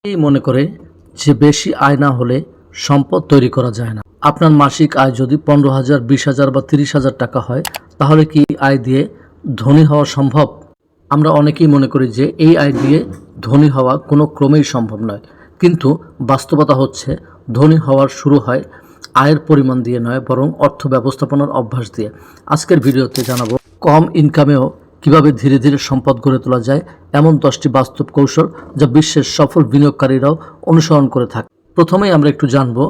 এই মনে করে যে বেশি আয় না হলে সম্পদ তৈরি করা যায় না। আপনার মাসিক আয় যদি 15,000, 20,000 বা 30,000 টাকা হয়, তাহলে কি আয় দিয়ে ধনী হওয়া সম্ভব? আমরা অনেকেই মনে করি যে এই আয় দিয়ে ধনী হওয়া কোনো ক্রমেই সম্ভব নয়, কিন্তু বাস্তবতা হচ্ছে ধনী হওয়ার শুরু হয় আয়ের পরিমাণ দিয়ে নয়, বরং অর্থ ব্যবস্থাপনার অভ্যাস দিয়ে। আজকের ভিডিওতে জানাবো কম ইনকামেও কিভাবে ধীরে ধীরে সম্পদ গড়ে তোলা যায়, এমন 10টি বাস্তব কৌশল যা বিশ্বের সফল বিনিয়োগকারীরাও অনুসরণ করে থাকে। প্রথমেই আমরা একটু জানবো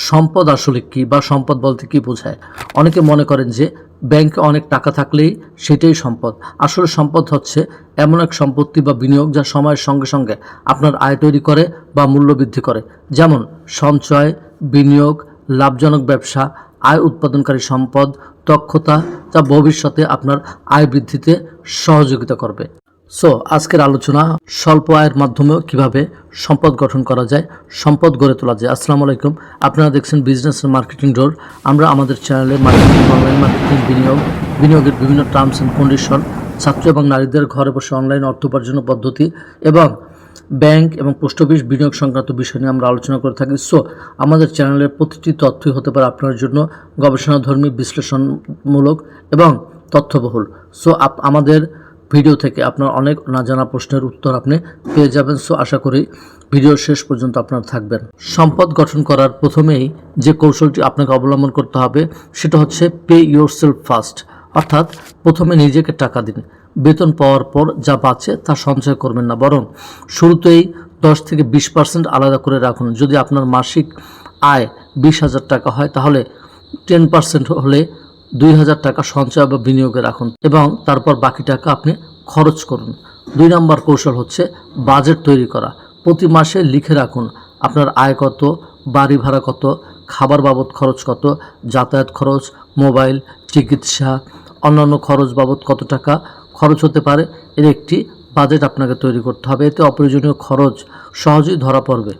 সম্পদ আসলে কি, বা সম্পদ বলতে কি বোঝায়। অনেকে মনে করেন যে ব্যাংকে অনেক টাকা থাকলেই সেটাই সম্পদ। আসলে সম্পদ হচ্ছে এমন এক সম্পত্তি বা বিনিয়োগ যা সময়ের সঙ্গে সঙ্গে আপনার আয় তৈরি করে বা মূল্য বৃদ্ধি করে, যেমন সঞ্চয়, বিনিয়োগ, লাভজনক ব্যবসা, আয় উৎপাদনকারী সম্পদ, দক্ষতা, যা ভবিষ্যতে আপনার আয় বৃদ্ধিতে সহযোগিতা করবে। আজকের আলোচনা স্বল্প আয়ের মাধ্যমেও কিভাবে সম্পদ গঠন করা যায়, সম্পদ গড়ে তোলা যায়। আসসালামু আলাইকুম, আপনারা দেখছেন বিজনেস এন্ড মার্কেটিং ডোর। আমরা আমাদের চ্যানেলে মার্কেটিং, অনলাইন মার্কেটিং, বিনিয়োগের বিভিন্ন টার্মস অ্যান্ড কন্ডিশন, ছাত্র এবং নারীদের ঘরে বসে অনলাইন অর্থ উপার্জনের পদ্ধতি এবং ব্যাংক এবং পোস্ট অফিস বিনিয়োগ সংক্রান্ত বিষয় নিয়ে আমরা আলোচনা করে থাকি। আমাদের চ্যানেলের প্রতিটি তথ্যই হতে পারে আপনার জন্য গবেষণাধর্মী, বিশ্লেষণমূলক এবং তথ্যবহুল। আমাদের ভিডিও থেকে আপনার অনেক না জানা প্রশ্নের উত্তর আপনি পেয়ে যাবেন। আশা করি ভিডিও শেষ পর্যন্ত আপনারা থাকবেন। সম্পদ গঠন করার প্রথমেই যে কৌশলটি আপনাকে অবলম্বন করতে হবে সেটা হচ্ছে পে ইয়োরসেলফ ফার্স্ট, অর্থাৎ প্রথমে নিজেকে টাকা দিন। বেতন পাওয়ার পর যা বাঁচে তা সঞ্চয় করবেন না, বরং শুরুতেই 10 থেকে 20% আলাদা করে রাখুন। যদি আপনার মাসিক আয় 20,000 টাকা হয়, তাহলে 10% হলে 2,000 টাকা সঞ্চয় বা বিনিয়োগে রাখুন এবং তারপর বাকি টাকা আপনি খরচ করুন। 2 নম্বর কৌশল হচ্ছে বাজেট তৈরি করা। প্রতি মাসে লিখে রাখুন আপনার আয় কত, বাড়ি ভাড়া কত, খাবার বাবদ খরচ কত, যাতায়াত খরচ, মোবাইল, চিকিৎসা, অন্যান্য খরচ বাবদ কত টাকা খরচ হতে পারে। এর একটি বাজেট আপনাকে তৈরি করতে হবে, এতে অপ্রয়োজনীয় খরচ সহজেই ধরা পড়বে।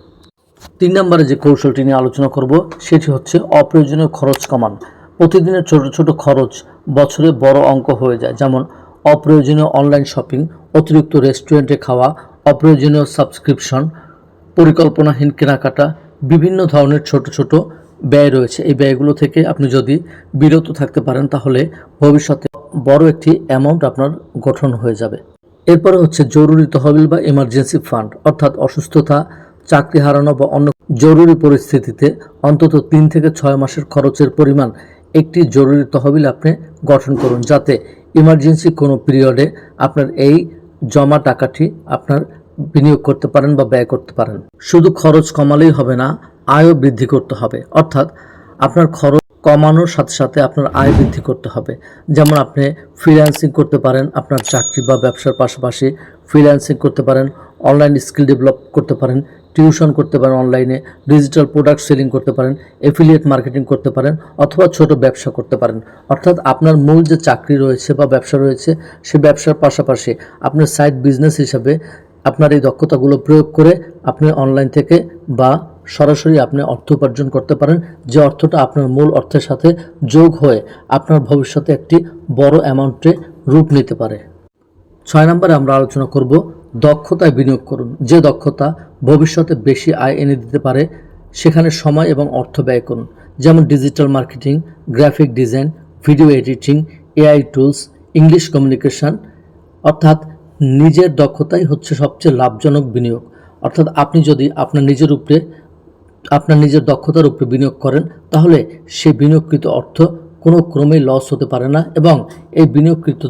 3 নম্বরে যে কৌশলটি নিয়ে আলোচনা করব সেটি হচ্ছে অপ্রয়োজনীয় খরচ কমান। প্রতিদিনের ছোট ছোট খরচ বছরে বড় অঙ্ক হয়ে যায়, যেমন অপ্রয়োজনীয় অনলাইন শপিং, অতিরিক্ত রেস্টুরেন্টে খাওয়া, অপ্রয়োজনীয় সাবস্ক্রিপশন, পরিকল্পনাহীন কেনাকাটা। বিভিন্ন ধরনের ছোট ছোট ব্যয় রয়েছে। এই ব্যয়গুলো থেকে আপনি যদি বিরত থাকতে পারেন, তাহলে ভবিষ্যতে বড় একটি অ্যামাউন্ট আপনার গঠন হয়ে যাবে। এরপরে হচ্ছে জরুরি তহবিল বা এমার্জেন্সি ফান্ড, অর্থাৎ অসুস্থতা, চাকরি হারানো বা অন্য জরুরি পরিস্থিতিতে অন্তত 3 থেকে 6 মাসের খরচের পরিমাণ একটি জরুরি তহবিল আপনি গঠন করুন, যাতে ইমার্জেন্সি কোনো পিরিয়ডে আপনার এই জমা টাকাটি আপনার বিনিয়োগ করতে পারেন বা ব্যয় করতে পারেন। শুধু খরচ কমালেই হবে না, আয়ও বৃদ্ধি করতে হবে, অর্থাৎ আপনার খরচ কমানোর সাথে সাথে আপনার আয় বৃদ্ধি করতে হবে। যেমন আপনি ফ্রিল্যান্সিং করতে পারেন, আপনার চাকরি বা ব্যবসার পাশাপাশি ফ্রিল্যান্সিং করতে পারেন, অনলাইন স্কিল ডেভেলপ করতে পারেন, টিউশন করতে পারেন, অনলাইনে ডিজিটাল প্রোডাক্ট সেলিং করতে পারেন, এফিলিয়েট মার্কেটিং করতে পারেন, অথবা ছোট ব্যবসা করতে পারেন। অর্থাৎ আপনার মূল যে চাকরি রয়েছে বা ব্যবসা রয়েছে, সে ব্যবসার পাশাপাশি আপনার সাইড বিজনেস হিসাবে আপনার এই দক্ষতাগুলো প্রয়োগ করে আপনি অনলাইন থেকে বা সরাসরি আপনি অর্থ উপার্জন করতে পারেন, যে অর্থটা আপনার মূল অর্থের সাথে যোগ হয়ে আপনার ভবিষ্যতে একটি বড় অ্যামাউন্টে রূপ নিতে পারে। 6 নম্বরে আমরা আলোচনা করব দক্ষতায় বিনিয়োগ করুন। যে দক্ষতা ভবিষ্যতে বেশি আয় এনে দিতে পারে সেখানে সময় এবং অর্থ ব্যয় করুন, যেমন digital marketing, graphic design, video editing, AI tools, English communication. অর্থাৎ নিজের দক্ষতাই হচ্ছে সবচেয়ে লাভজনক বিনিয়োগ। অর্থাৎ আপনি যদি আপনার নিজের দক্ষতার উপরে বিনিয়োগ করেন, তাহলে সেই বিনিয়োগকৃত অর্থ কোনো ক্রমেই লস হতে পারে না, এবং এই বিনিয়োগকৃত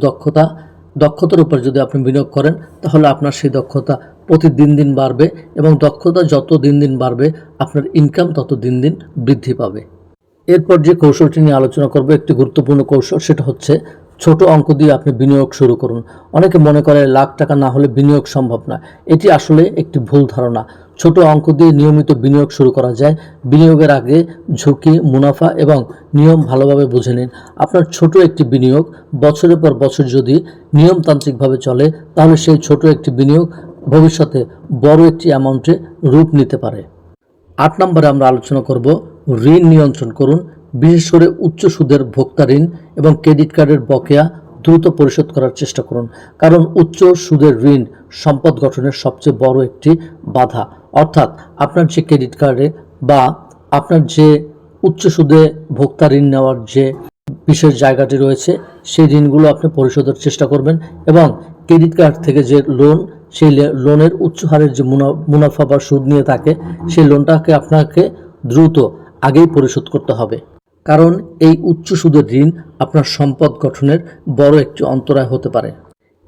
দক্ষতার উপর যদি আপনি বিনিয়োগ করেন, তাহলে আপনার সেই দক্ষতা প্রতিদিন দিন বাড়বে, এবং দক্ষতা যত দিন দিন বাড়বে আপনার ইনকাম তত দিন দিন বৃদ্ধি পাবে। এরপর যে কৌশলটি নিয়ে আলোচনা করব, একটি গুরুত্বপূর্ণ কৌশল, সেটা হচ্ছে ছোট অঙ্ক দিয়ে আপনি বিনিয়োগ শুরু করুন। অনেকে মনে করে লাখ টাকা না হলে বিনিয়োগ সম্ভব না। এটি আসলে একটি ভুল ধারণা। ছোট অঙ্ক দিয়ে নিয়মিত বিনিয়োগ শুরু করা যায়। বিনিয়োগের আগে ঝুঁকি, মুনাফা এবং নিয়ম ভালোভাবে বুঝে নিন। আপনার ছোট একটি বিনিয়োগ বছরের পর বছর যদি নিয়মতান্ত্রিকভাবে চলে, তাহলে সেই ছোট একটি বিনিয়োগ ভবিষ্যতে বড় একটি অ্যামাউন্টে রূপ নিতে পারে। 8 নম্বরে আমরা আলোচনা করব ঋণ নিয়ন্ত্রণ করুন। বিশেষ করে উচ্চ সুদের ভোক্তা ঋণ এবং ক্রেডিট কার্ডের বকেয়া দ্রুত পরিশোধ করার চেষ্টা করুন, কারণ উচ্চ সুদের ঋণ সম্পদ গঠনের সবচেয়ে বড় একটি বাধা। অর্থাৎ আপনার যে ক্রেডিট কার্ডে বা আপনার যে উচ্চ সুদে ভোক্তা ঋণ নেওয়ার যে বিশেষ জায়গাটি রয়েছে সেই ঋণগুলো আপনি পরিশোধের চেষ্টা করবেন এবং ক্রেডিট কার্ড থেকে যে লোন সেই লোনের উচ্চ হারের যে মুনাফা বা সুদ নিয়ে থাকে সেই লোনটাকে আপনাকে দ্রুত আগেই পরিশোধ করতে হবে, কারণ এই উচ্চ সুদের ঋণ আপনার সম্পদ গঠনের বড় একটি অন্তরায় হতে পারে।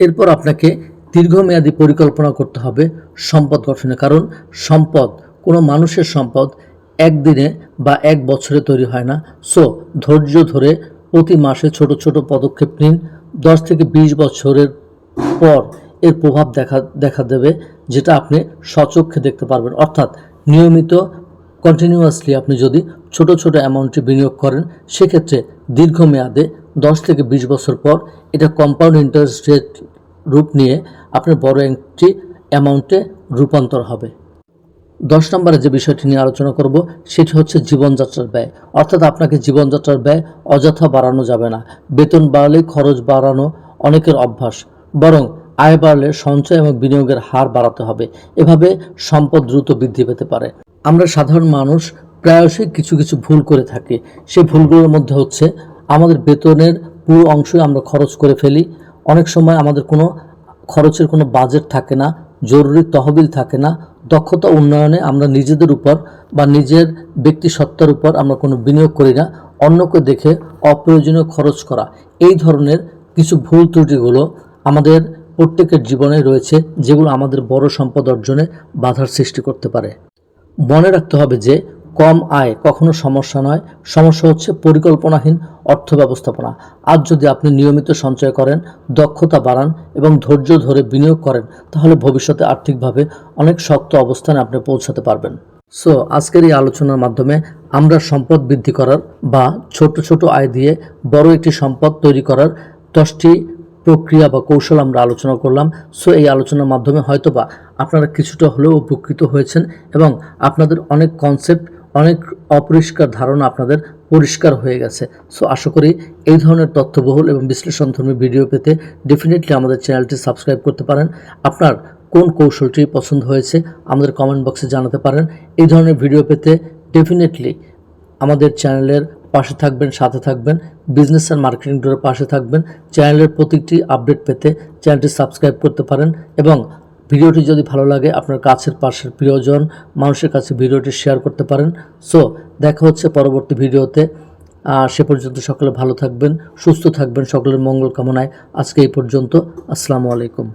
এরপর আপনাকে দীর্ঘমেয়াদী পরিকল্পনা করতে হবে সম্পদ গঠনে, কারণ সম্পদ কোনো মানুষের সম্পদ একদিনে বা এক বছরে তৈরি হয় না। সো ধৈর্য ধরে প্রতি মাসে ছোট ছোট পদক্ষেপ নিন। 10 থেকে 20 বছরের পর এর প্রভাব দেখা দেবে, যেটা আপনি স্বচক্ষে দেখতে পারবেন। অর্থাৎ নিয়মিত কন্টিনিউয়াসলি আপনি যদি ছোট ছোট অ্যামাউন্টে বিনিয়োগ করেন, সেক্ষেত্রে দীর্ঘমেয়াদে 10 থেকে 20 বছর পর এটা কম্পাউন্ড ইন্টারেস্ট রেট রূপ নিয়ে আপনার বড় একটি অ্যামাউন্টে রূপান্তর হবে। 10 নম্বরে যে বিষয়টি নিয়ে আলোচনা করব সেটি হচ্ছে জীবনযাত্রার ব্যয়। অর্থাৎ আপনাকে জীবনযাত্রার ব্যয় অযথা বাড়ানো যাবে না। বেতন বাড়লেই খরচ বাড়ানো অনেকের অভ্যাস, বরং আয় বাড়লে সঞ্চয় এবং বিনিয়োগের হার বাড়াতে হবে। এভাবে সম্পদ দ্রুত বৃদ্ধি পেতে পারে। আমরা সাধারণ মানুষ প্রায়শই কিছু কিছু ভুল করে থাকি। সেই ভুলগুলোর মধ্যে হচ্ছে আমাদের বেতনের পুরো অংশই আমরা খরচ করে ফেলি। অনেক সময় আমাদের কোনো খরচের কোনো বাজেট থাকে না, জরুরি তহবিল থাকে না। দক্ষতা উন্নয়নে আমরা নিজেদের উপর বা নিজের ব্যক্তি সত্তার উপর আমরা কোনো বিনিয়োগ করি না। অন্যকে দেখে অপ্রয়োজনীয় খরচ করা, এই ধরনের কিছু ভুল ত্রুটিগুলো আমাদের প্রত্যেকের জীবনে রয়েছে, যেগুলো আমাদের বড় সম্পদ অর্জনে বাধার সৃষ্টি করতে পারে। মনে রাখতে হবে যে কম আয় কখনো সমস্যা নয়, সমস্যা হচ্ছে পরিকল্পনাহীন অর্থ ব্যবস্থাপনা। আজ যদি আপনি নিয়মিত সঞ্চয় করেন, দক্ষতা বাড়ান এবং ধৈর্য ধরে বিনিয়োগ করেন, তাহলে ভবিষ্যতে আর্থিকভাবে অনেক শক্ত অবস্থানে আপনি পৌঁছাতে পারবেন। সো আজকের এই আলোচনার মাধ্যমে আমরা সম্পদ বৃদ্ধি করার বা ছোট ছোট আয় দিয়ে বড় একটি সম্পদ তৈরি করার 10টি প্রক্রিয়া বা কৌশল আমরা আলোচনা করলাম। সো এই আলোচনার মাধ্যমে হয়তোবা আপনারা কিছুটা হলেও উপকৃত হয়েছেন এবং আপনাদের অনেক কনসেপ্ট, অনেক অপরিষ্কার ধারণা আপনাদের পরিষ্কার হয়ে গেছে। সো আশা করি এই ধরনের তথ্যবহুল এবং বিশ্লেষণধর্মী ভিডিও পেতে ডেফিনেটলি আমাদের চ্যানেলটি সাবস্ক্রাইব করতে পারেন। আপনার কোন কৌশলটি পছন্দ হয়েছে আমাদের কমেন্ট বক্সে জানাতে পারেন। এই ধরনের ভিডিও পেতে ডেফিনেটলি আমাদের চ্যানেলের পাশে থাকবেন, সাথে থাকবেন, বিজনেস অ্যান্ড মার্কেটিং ডোরের পাশে থাকবেন। চ্যানেলের প্রতিটি আপডেট পেতে চ্যানেলটি সাবস্ক্রাইব করতে পারেন এবং ভিডিওটি যদি ভালো লাগে আপনার কাছের পাশের প্রিয়জন মানুষের কাছে ভিডিওটি শেয়ার করতে পারেন। সো দেখা হচ্ছে পরবর্তী ভিডিওতে। সে পর্যন্ত সকলে ভালো থাকবেন, সুস্থ থাকবেন, সকলের মঙ্গল কামনায় আজকে এই পর্যন্ত। আসসালামু আলাইকুম।